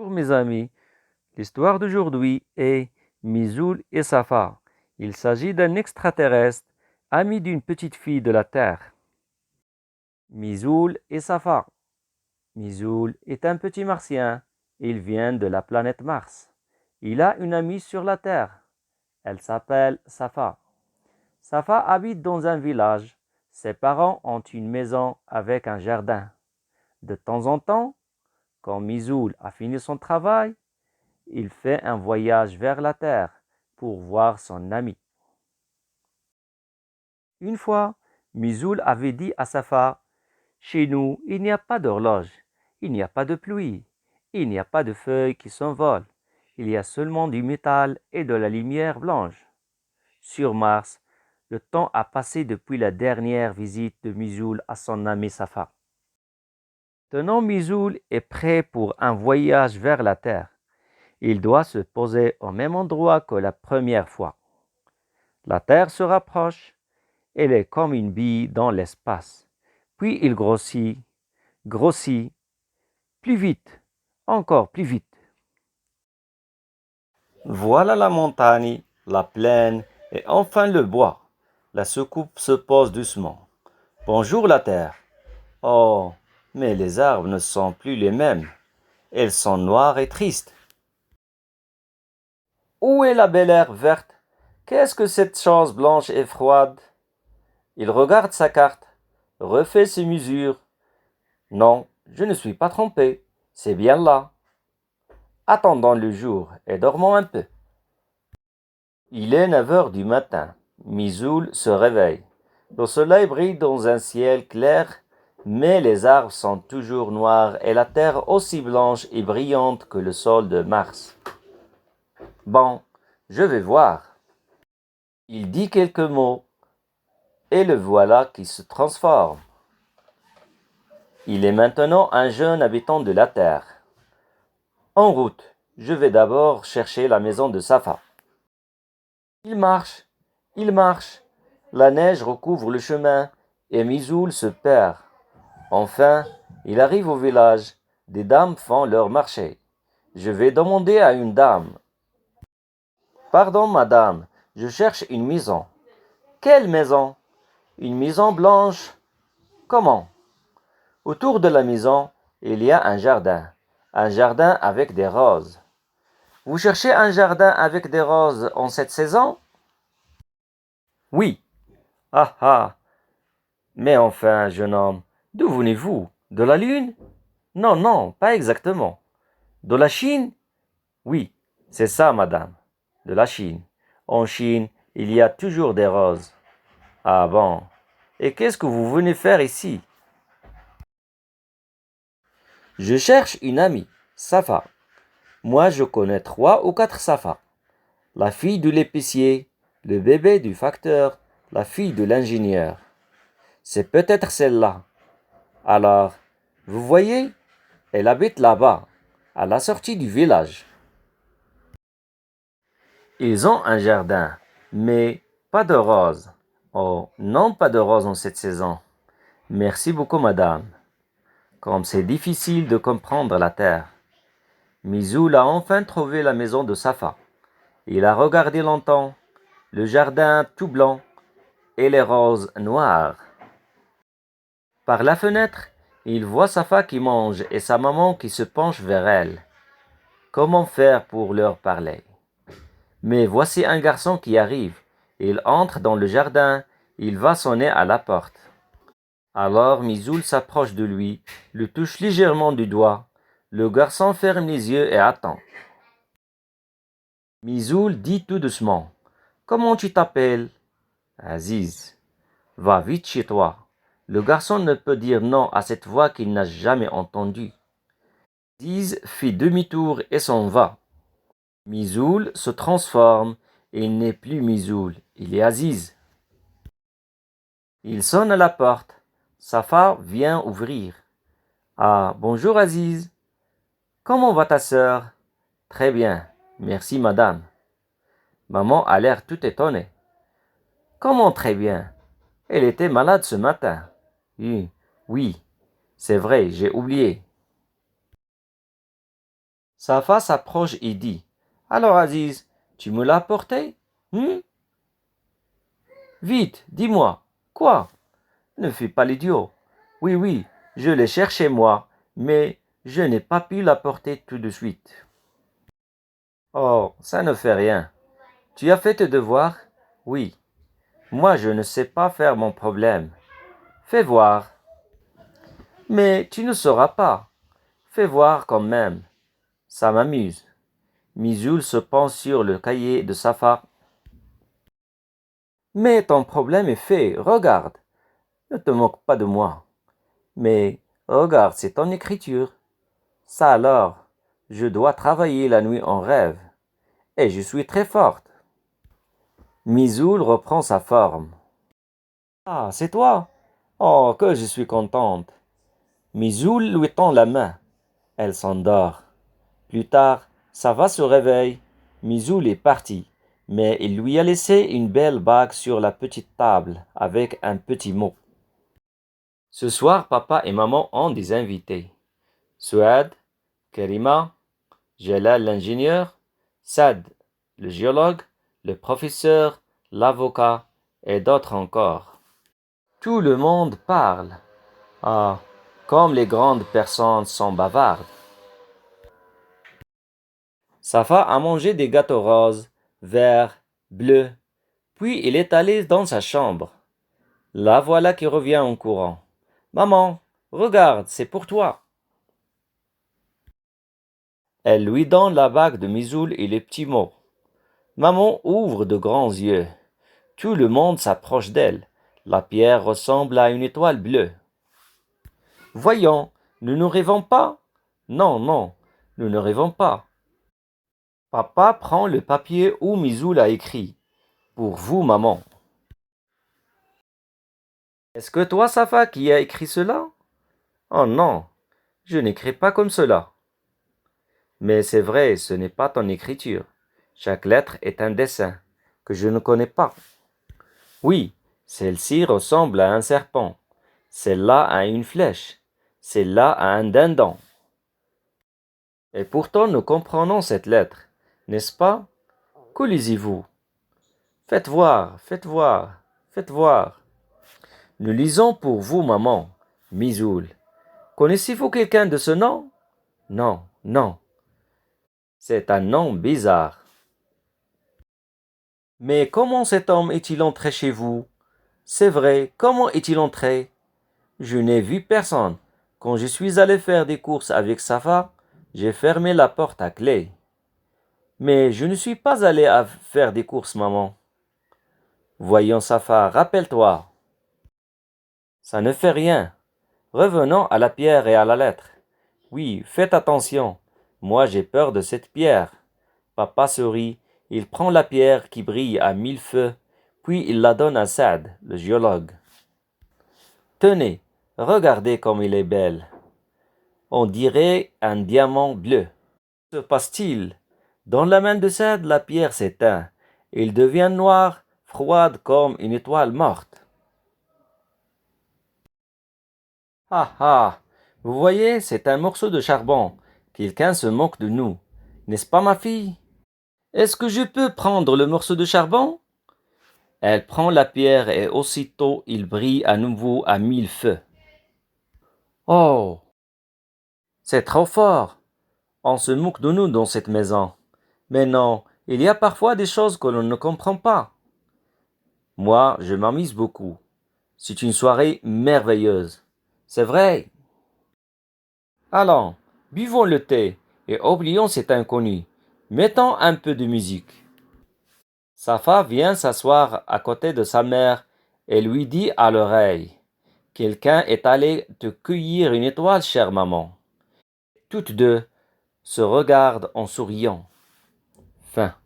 Pour mes amis, l'histoire d'aujourd'hui est Misoul et Safar. Il s'agit d'un extraterrestre, ami d'une petite fille de la Terre. Misoul et Safar. Misoul est un petit martien. Il vient de la planète Mars. Il a une amie sur la Terre. Elle s'appelle Safar. Safar habite dans un village. Ses parents ont une maison avec un jardin. De temps en temps, quand Misoul a fini son travail, il fait un voyage vers la Terre pour voir son ami. Une fois, Misoul avait dit à Safar, « Chez nous, il n'y a pas d'horloge, il n'y a pas de pluie, il n'y a pas de feuilles qui s'envolent, il y a seulement du métal et de la lumière blanche. » Sur Mars, le temps a passé depuis la dernière visite de Misoul à son ami Safar. Maintenant, Misoul est prêt pour un voyage vers la Terre. Il doit se poser au même endroit que la première fois. La Terre se rapproche, elle est comme une bille dans l'espace. Puis il grossit, grossit, plus vite, encore plus vite. Voilà la montagne, la plaine et enfin le bois. La soucoupe se pose doucement. Bonjour la Terre. Oh, mais les arbres ne sont plus les mêmes. Elles sont noires et tristes. Où est la belle herbe verte? Qu'est-ce que cette chose blanche et froide? Il regarde sa carte, refait ses mesures. Non, je ne suis pas trompé, c'est bien là. Attendons le jour et dormons un peu. Il est 9 heures du matin. Misoul se réveille. Le soleil brille dans un ciel clair, mais les arbres sont toujours noirs et la terre aussi blanche et brillante que le sol de Mars. Bon, je vais voir. Il dit quelques mots, et le voilà qui se transforme. Il est maintenant un jeune habitant de la Terre. En route, je vais d'abord chercher la maison de Safar. Il marche, il marche. La neige recouvre le chemin et Misoul se perd. Enfin, il arrive au village. Des dames font leur marché. Je vais demander à une dame. Pardon, madame, je cherche une maison. Quelle maison? Une maison blanche? Comment? Autour de la maison, il y a un jardin avec des roses. Vous cherchez un jardin avec des roses en cette saison? Oui. Ah ah. Mais enfin, jeune homme, d'où venez-vous? De la Lune? Non, non, pas exactement. De la Chine? Oui, c'est ça, madame. De la Chine. En Chine, il y a toujours des roses. Ah bon. Et qu'est-ce que vous venez faire ici? Je cherche une amie, Safa. Moi, je connais 3 ou 4 Safa. La fille de l'épicier, le bébé du facteur, la fille de l'ingénieur. C'est peut-être celle-là. Alors, vous voyez, elle habite là-bas, à la sortie du village. Ils ont un jardin, mais pas de roses. Oh, non, pas de roses en cette saison. Merci beaucoup, madame. Comme c'est difficile de comprendre la terre. Misoul a enfin trouvé la maison de Safa. Il a regardé longtemps, le jardin tout blanc et les roses noires. Par la fenêtre, il voit Safa qui mange et sa maman qui se penche vers elle. Comment faire pour leur parler? Mais voici un garçon qui arrive. Il entre dans le jardin, il va sonner à la porte. Alors Misoul s'approche de lui, le touche légèrement du doigt. Le garçon ferme les yeux et attend. Misoul dit tout doucement, « Comment tu t'appelles ?»« Aziz. »« Va vite chez toi. » Le garçon ne peut dire non à cette voix qu'il n'a jamais entendue. Aziz fait demi-tour et s'en va. Misoul se transforme et il n'est plus Misoul, il est Aziz. Il sonne à la porte. Safar vient ouvrir. Ah, bonjour Aziz. Comment va ta sœur? Très bien, merci madame. Maman a l'air tout étonnée. Comment très bien? Elle était malade ce matin. Oui, c'est vrai, j'ai oublié. Safa s'approche et dit, alors Aziz, tu me l'as apporté? Vite, dis-moi. Quoi? Ne fais pas l'idiot. Oui, oui, je l'ai cherché moi, mais je n'ai pas pu l'apporter tout de suite. Oh, ça ne fait rien. Tu as fait tes devoirs? Oui. Moi, je ne sais pas faire mon problème. Fais voir. Mais tu ne sauras pas. Fais voir quand même. Ça m'amuse. Mizoul se penche sur le cahier de Safa. Mais ton problème est fait, regarde. Ne te moque pas de moi. Mais regarde, c'est ton écriture. Ça alors, je dois travailler la nuit en rêve. Et je suis très forte. Mizoul reprend sa forme. Ah, c'est toi? Oh, que je suis contente. Mizoul lui tend la main. Elle s'endort. Plus tard, Safa se réveille. Mizoul est parti, mais il lui a laissé une belle bague sur la petite table avec un petit mot. Ce soir, papa et maman ont des invités. Souad, Karima, Jalal l'ingénieur, Sad le géologue, le professeur, l'avocat et d'autres encore. Tout le monde parle. Ah, comme les grandes personnes sont bavardes. Safa a mangé des gâteaux roses, verts, bleus, puis il est allé dans sa chambre. La voilà qui revient en courant. Maman, regarde, c'est pour toi. Elle lui donne la bague de Mizoul et les petits mots. Maman ouvre de grands yeux. Tout le monde s'approche d'elle. La pierre ressemble à une étoile bleue. Voyons, nous ne rêvons pas? Non, non, nous ne rêvons pas. Papa prend le papier où Mizoul a écrit. Pour vous, maman. Est-ce que toi, Safa, qui a écrit cela? Oh non, je n'écris pas comme cela. Mais c'est vrai, ce n'est pas ton écriture. Chaque lettre est un dessin que je ne connais pas. Oui, celle-ci ressemble à un serpent. Celle-là a une flèche. Celle-là a un dindon. Et pourtant nous comprenons cette lettre, n'est-ce pas? Que lisez-vous? Faites voir, faites voir, faites voir. Nous lisons pour vous, maman. Mizoul. Connaissez-vous quelqu'un de ce nom? Non, non. C'est un nom bizarre. Mais comment cet homme est-il entré chez vous? C'est vrai, comment est-il entré? Je n'ai vu personne. Quand je suis allé faire des courses avec Safa, j'ai fermé la porte à clé. Mais je ne suis pas allé faire des courses, maman. Voyons Safa, rappelle-toi. Ça ne fait rien. Revenons à la pierre et à la lettre. Oui, faites attention. Moi j'ai peur de cette pierre. Papa sourit. Il prend la pierre qui brille à mille feux, puis il la donne à Saad, le géologue. Tenez, regardez comme il est belle. On dirait un diamant bleu. Que se passe-t-il? Dans la main de Saad, la pierre s'éteint. Il devient noir, froide comme une étoile morte. Ah ah! Vous voyez, c'est un morceau de charbon. Quelqu'un se moque de nous. N'est-ce pas, ma fille? Est-ce que je peux prendre le morceau de charbon? Elle prend la pierre et aussitôt il brille à nouveau à mille feux. Oh! C'est trop fort! On se moque de nous dans cette maison. Mais non, il y a parfois des choses que l'on ne comprend pas. Moi, je m'amuse beaucoup. C'est une soirée merveilleuse. C'est vrai. Allons, buvons le thé et oublions cet inconnu. Mettons un peu de musique. Safa vient s'asseoir à côté de sa mère et lui dit à l'oreille. Quelqu'un est allé te cueillir une étoile, chère maman. Toutes deux se regardent en souriant. Fin.